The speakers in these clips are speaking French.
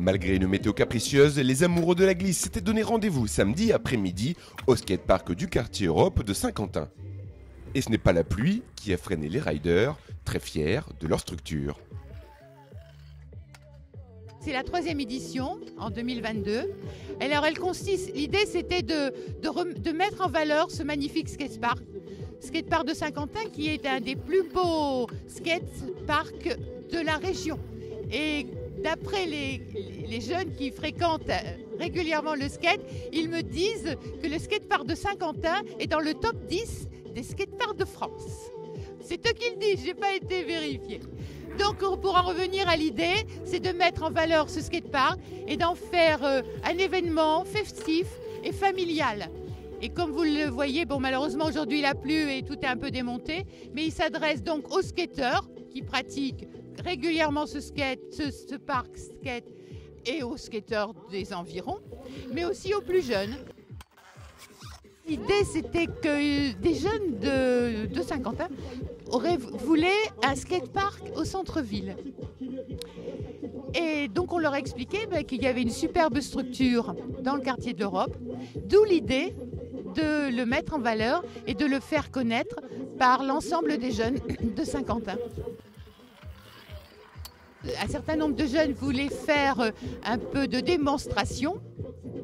Malgré une météo capricieuse, les amoureux de la glisse s'étaient donné rendez-vous samedi après-midi au skatepark du quartier Europe de Saint-Quentin. Et ce n'est pas la pluie qui a freiné les riders, très fiers de leur structure. C'est la 3e édition en 2022. Alors l'idée c'était de mettre en valeur ce magnifique skatepark de Saint-Quentin qui est un des plus beaux skateparks de la région. Et d'après les jeunes qui fréquentent régulièrement le skate, ils me disent que le skatepark de Saint-Quentin est dans le top 10 des skateparks de France. C'est eux qui le disent, je n'ai pas été vérifiée. Donc pour en revenir à l'idée, c'est de mettre en valeur ce skatepark et d'en faire un événement festif et familial. Et comme vous le voyez, bon malheureusement aujourd'hui il a plu et tout est un peu démonté, mais il s'adresse donc aux skateurs qui pratiquent régulièrement ce parc skate et aux skateurs des environs, mais aussi aux plus jeunes. L'idée c'était que des jeunes de Saint-Quentin voulaient un skatepark au centre-ville. Et donc on leur a expliqué qu'il y avait une superbe structure dans le quartier de l'Europe, d'où l'idée de le mettre en valeur et de le faire connaître par l'ensemble des jeunes de Saint-Quentin. Un certain nombre de jeunes voulaient faire un peu de démonstration.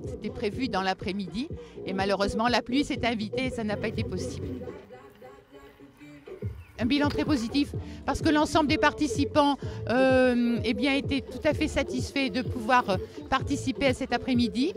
C'était prévu dans l'après-midi et malheureusement la pluie s'est invitée et ça n'a pas été possible. Un bilan très positif parce que l'ensemble des participants étaient tout à fait satisfaits de pouvoir participer à cet après-midi.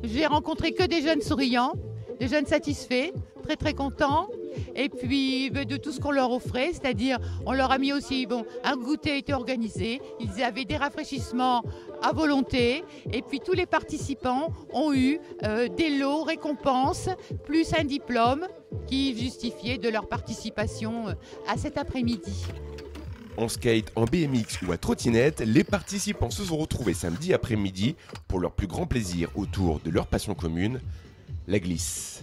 J'ai rencontré que des jeunes souriants, des jeunes satisfaits, très très contents. Et puis de tout ce qu'on leur offrait, c'est-à-dire on leur a mis aussi, un goûter a été organisé, ils avaient des rafraîchissements à volonté et puis tous les participants ont eu des lots récompenses plus un diplôme qui justifiait de leur participation à cet après-midi. En skate, en BMX ou à trottinette, les participants se sont retrouvés samedi après-midi pour leur plus grand plaisir autour de leur passion commune, la glisse.